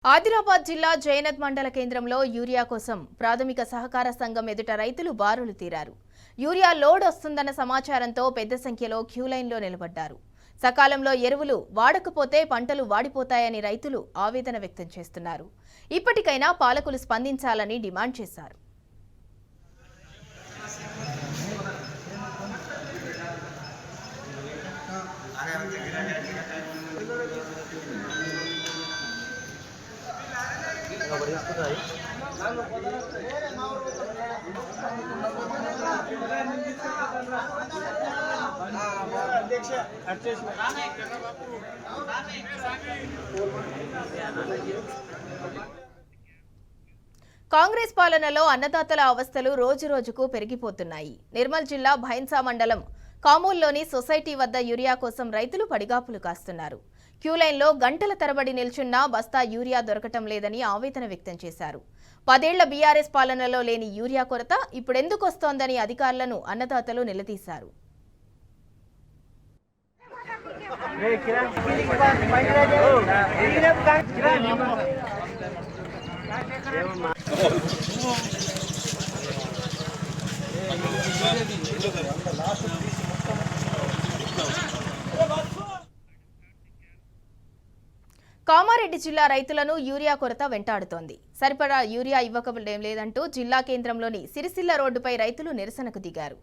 ఆదిలాబాద్ జిల్లా జైనత్ మండల కేంద్రంలో యూరియా కోసం ప్రాథమిక సహకార సంఘం ఎదుట రైతులు బారులు తీరారు. యూరియా లోడ్ వస్తుందన్న సమాచారంతో పెద్ద సంఖ్యలో క్యూలైన్లో నిలబడ్డారు. సకాలంలో ఎరువులు వాడకపోతే పంటలు వాడిపోతాయని రైతులు ఆవేదన వ్యక్తం చేస్తున్నారు. ఇప్పటికైనా పాలకులు స్పందించాలని డిమాండ్ చేశారు. కాంగ్రెస్ పాలనలో అన్నదాతల అవస్థలు రోజురోజుకు పెరిగిపోతున్నాయి. నిర్మల్ జిల్లా భైన్సా మండలం కామూల్లోని సొసైటీ వద్ద యూరియా కోసం రైతులు పడిగాపులు కాస్తున్నారు. క్యూలైన్లో గంటల తరబడి నిల్చున్నా బస్తా యూరియా దొరకటం లేదని ఆవేదన వ్యక్తం చేశారు. 10 ఏళ్ల బీఆర్ఎస్ పాలనలో లేని యూరియా కొరత ఇప్పుడెందుకు వస్తోందని అధికారులను అన్నదాతలు నిలదీశారు. కామారెడ్డి జిల్లా రైతులను యూరియా కొరత వెంటాడుతోంది. సరిపడా యూరియా ఇవ్వకపోవడం లేదంటూ జిల్లా కేంద్రంలోని సిరిసిల్ల రోడ్డుపై రైతులు నిరసనకు దిగారు.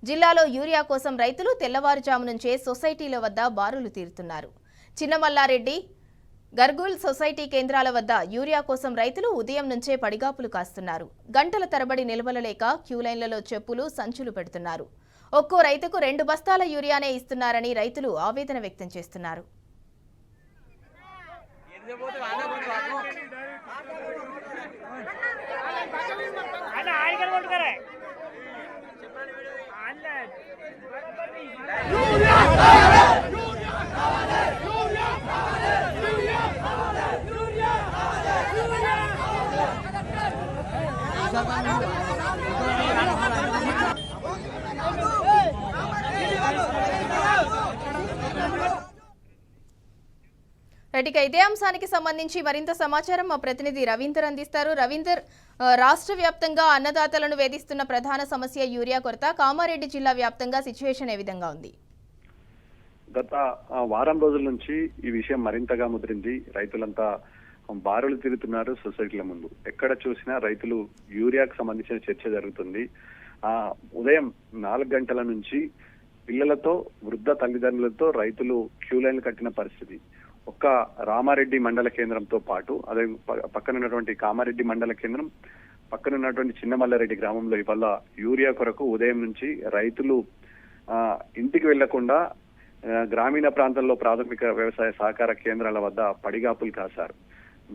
జిల్లాలో యూరియా కోసం రైతులు తెల్లవారుజాము నుంచే సొసైటీల వద్ద బారులు తీరుతున్నారు. చిన్నమల్లారెడ్డి, గర్గుల్ సొసైటీ కేంద్రాల వద్ద యూరియా కోసం రైతులు ఉదయం నుంచే పడిగాపులు కాస్తున్నారు. గంటల తరబడి నిలబడలేక క్యూలైన్లలో చెప్పులు, సంచులు పెడుతున్నారు. ఒక్కో రైతుకు 2 బస్తాల యూరియానే ఇస్తున్నారని రైతులు ఆవేదన వ్యక్తం చేస్తున్నారు. రైట్, ఇదే అంశానికి సంబంధించి మరింత సమాచారం మా ప్రతినిధి రవీందర్ అందిస్తారు. రవీందర్, రాష్ట్ర వ్యాప్తంగా అన్నదాతలను వేధిస్తున్న ప్రధాన సమస్య యూరియా కొరత. కామారెడ్డి జిల్లా వ్యాప్తంగా సిచ్యువేషన్ ఏ విధంగా ఉంది? గత వారం రోజుల నుంచి ఈ విషయం మరింతగా ముదిరింది. రైతులంతా బారులు తిరుగుతున్నారు సొసైటీల ముందు. ఎక్కడ చూసినా రైతులు యూరియాకు సంబంధించిన చర్చ జరుగుతుంది. ఉదయం 4 గంటల నుంచి పిల్లలతో, వృద్ధ తల్లిదండ్రులతో రైతులు క్యూ లైన్లు కట్టిన పరిస్థితి. ఒక్క రామారెడ్డి మండల కేంద్రంతో పాటు అదే పక్కనున్నటువంటి కామారెడ్డి మండల కేంద్రం, పక్కనున్నటువంటి చిన్నమల్లారెడ్డి గ్రామంలో ఇవాళ యూరియా కొరకు ఉదయం నుంచి రైతులు ఇంటికి వెళ్లకుండా గ్రామీణ ప్రాంతంలో ప్రాథమిక వ్యవసాయ సహకార కేంద్రాల వద్ద పడిగాపులు కాశారు.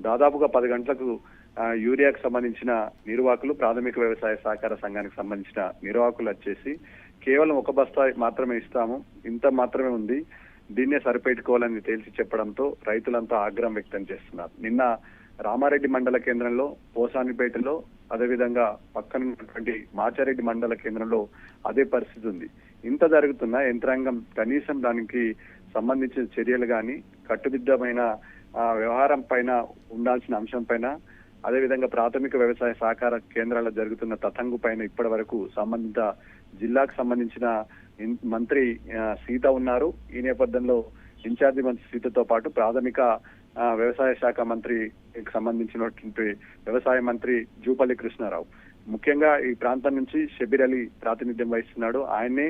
దాదాపుగా 10 గంటలకు యూరియాకు సంబంధించిన నిర్వాహకులు, ప్రాథమిక వ్యవసాయ సహకార సంఘానికి సంబంధించిన నిర్వాహకులు వచ్చేసి కేవలం 1 బస్తా మాత్రమే ఇస్తాము, ఇంత మాత్రమే ఉంది, దీన్నే సరిపెట్టుకోవాలని తేల్చి చెప్పడంతో రైతులంతా ఆగ్రహం వ్యక్తం చేస్తున్నారు. నిన్న రామారెడ్డి మండల కేంద్రంలో, పోసానిపేటలో, అదేవిధంగా పక్కనున్నటువంటి మాచారెడ్డి మండల కేంద్రంలో అదే పరిస్థితి ఉంది. ఇంత జరుగుతున్నా యంత్రాంగం కనీసం దానికి సంబంధించిన చర్యలు కానీ, కట్టుదిట్టమైన వ్యవహారం పైన ఉండాల్సిన అంశం పైన, అదేవిధంగా ప్రాథమిక వ్యవసాయ సహకార కేంద్రాల్లో జరుగుతున్న తతంగు పైన ఇప్పటి వరకు సంబంధిత జిల్లాకు సంబంధించిన మంత్రి సీత ఉన్నారు. ఈ నేపథ్యంలో ఇన్ఛార్జి మంత్రి సీతతో పాటు ప్రాథమిక వ్యవసాయ శాఖ మంత్రికి సంబంధించినటువంటి వ్యవసాయ మంత్రి జూపల్లి కృష్ణారావు, ముఖ్యంగా ఈ ప్రాంతం నుంచి షబీర్ అలీ ప్రాతినిధ్యం వహిస్తున్నాడు. ఆయన్నే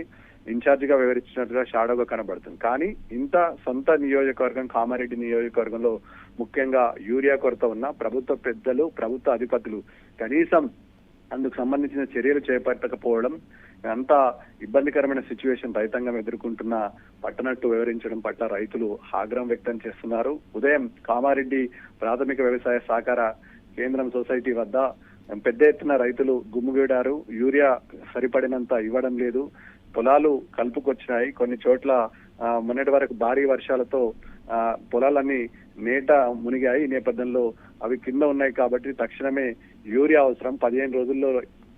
ఇన్ఛార్జిగా వివరించినట్టుగా షాడోగా కనబడుతుంది. కానీ ఇంత సొంత నియోజకవర్గం కామారెడ్డి నియోజకవర్గంలో ముఖ్యంగా యూరియా కొరత ఉన్న ప్రభుత్వ పెద్దలు, ప్రభుత్వ అధిపతులు కనీసం అందుకు సంబంధించిన చర్యలు చేపట్టకపోవడం, అంత ఇబ్బందికరమైన సిచ్యువేషన్ రైతాంగం ఎదుర్కొంటున్న పట్టనట్టు వివరించడం పట్ల రైతులు ఆగ్రహం వ్యక్తం చేస్తున్నారు. ఉదయం కామారెడ్డి ప్రాథమిక వ్యవసాయ సహకార కేంద్రం సొసైటీ వద్ద పెద్ద ఎత్తున రైతులు గుమ్మిగూడారు. యూరియా సరిపడినంత ఇవ్వడం లేదు, పొలాలు కలుపుకొచ్చినాయి. కొన్ని చోట్ల మొన్నటి వరకు భారీ వర్షాలతో పొలాలన్నీ నేట మునిగాయి. ఈ నేపథ్యంలో అవి కింద ఉన్నాయి కాబట్టి తక్షణమే యూరియా అవసరం. 15 రోజుల్లో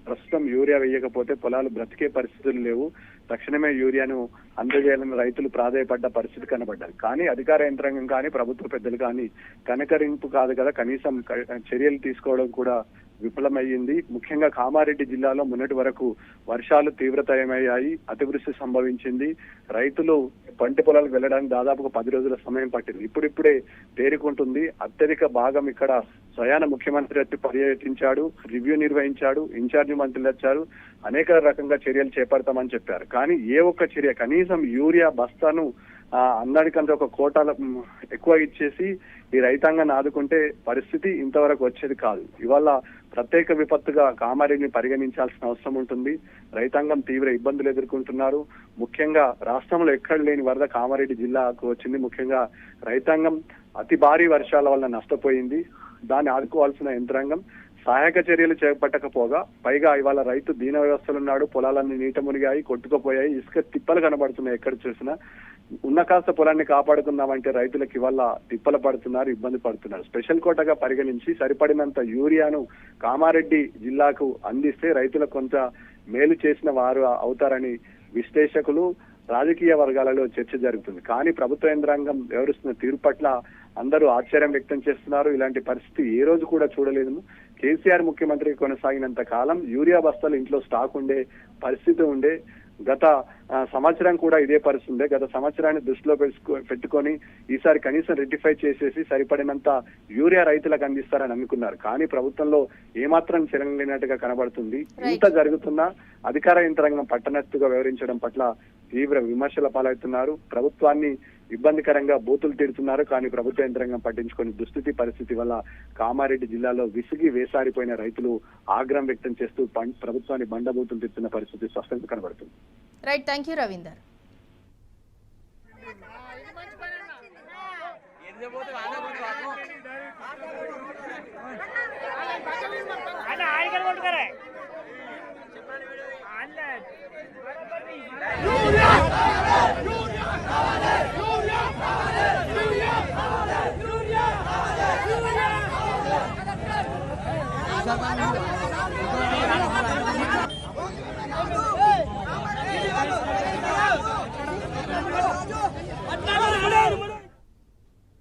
ప్రస్తుతం యూరియా వేయకపోతే పొలాలు బ్రతికే పరిస్థితులు లేవు. తక్షణమే యూరియాను అందజేయాలని రైతులు ప్రాధాయపడ్డ పరిస్థితి కనబడ్డారు. కానీ అధికార యంత్రాంగం కానీ ప్రభుత్వ పెద్దలు కానీ కనకరింపు కాదు కదా, కనీసం చర్యలు తీసుకోవడం కూడా విఫలమయ్యింది. ముఖ్యంగా కామారెడ్డి జిల్లాలో మొన్నటి వరకు వర్షాలు తీవ్రతరమయ్యాయి, అతివృష్టి సంభవించింది. రైతులు పంట పొలాలకు వెళ్ళడానికి దాదాపుగా 10 రోజుల సమయం పట్టింది. ఇప్పుడిప్పుడే తేరుకుంటుంది. అత్యధిక భాగం ఇక్కడ స్వయాన ముఖ్యమంత్రి వచ్చి పర్యటించాడు, రివ్యూ నిర్వహించాడు, ఇన్ఛార్జి మంత్రులు వచ్చారు, అనేక రకంగా చర్యలు చేపడతామని చెప్పారు. కానీ ఏ ఒక్క చర్య, కనీసం యూరియా బస్తాను అందరికంటే ఒక కోటాల ఎక్కువ ఇచ్చేసి ఈ రైతాంగాన్ని ఆదుకుంటే పరిస్థితి ఇంతవరకు వచ్చేది కాదు. ఇవాళ ప్రత్యేక విపత్తుగా కామారెడ్డిని పరిగణించాల్సిన అవసరం ఉంటుంది. రైతాంగం తీవ్ర ఇబ్బందులు ఎదుర్కొంటున్నారు. ముఖ్యంగా రాష్ట్రంలో ఎక్కడ లేని వరద కామారెడ్డి జిల్లాకు వచ్చింది. ముఖ్యంగా రైతాంగం అతి భారీ వర్షాల వల్ల నష్టపోయింది. దాన్ని ఆదుకోవాల్సిన యంత్రాంగం సహాయక చర్యలు చేపట్టకపోగా పైగా ఇవాళ రైతు దీన వ్యవస్థలున్నాడు. పొలాలన్నీ నీట మునిగాయి, కొట్టుకుపోయాయి, ఇసుక తిప్పలు కనబడుతున్నాయి. ఎక్కడ చూసినా ఉన్న కాస్త పొలాన్ని కాపాడుకుందామంటే రైతులకు ఇవాళ తిప్పలు పడుతున్నారు, ఇబ్బంది పడుతున్నారు. స్పెషల్ కోటగా పరిగణించి సరిపడినంత యూరియాను కామారెడ్డి జిల్లాకు అందిస్తే రైతులకు కొంత మేలు చేసిన వారు అవుతారని విశ్లేషకులు, రాజకీయ వర్గాలలో చర్చ జరుగుతుంది. కానీ ప్రభుత్వ యంత్రాంగం వ్యవహరిస్తున్న తీరు పట్ల అందరూ ఆశ్చర్యం వ్యక్తం చేస్తున్నారు. ఇలాంటి పరిస్థితి ఏ రోజు కూడా చూడలేదు. కేసీఆర్ ముఖ్యమంత్రి కొనసాగినంత కాలం యూరియా బస్తాలు ఇంట్లో స్టాక్ ఉండే పరిస్థితి ఉండే. గత సంవత్సరం కూడా ఇదే పరిస్థితి ఉండే. గత సంవత్సరాన్ని దృష్టిలో పెట్టుకొని ఈసారి కనీసం రెక్టిఫై చేసేసి సరిపడినంత యూరియా రైతులకు అందిస్తారని అనుకున్నారు. కానీ ప్రభుత్వంలో ఏమాత్రం చర్యలు లేనట్టుగా కనబడుతుంది. ఇంత జరుగుతున్నా అధికార యంత్రాంగం పట్టనట్టుగా వ్యవహరించడం పట్ల తీవ్ర విమర్శల పాలవుతున్నారు. ప్రభుత్వాన్ని ఇబ్బందికరంగా బూతులు తిడుతున్నారు. కానీ ప్రభుత్వ యంత్రాంగం పట్టించుకునే దుస్థితి పరిస్థితి వల్ల కామారెడ్డి జిల్లాలో విసిగి వేసారిపోయిన రైతులు ఆగ్రహం వ్యక్తం చేస్తూ ప్రభుత్వాన్ని బండబూతులు తిడుతున్న పరిస్థితి స్పష్టంగా కనబడుతుంది. Right, thank you Ravinder. Jangan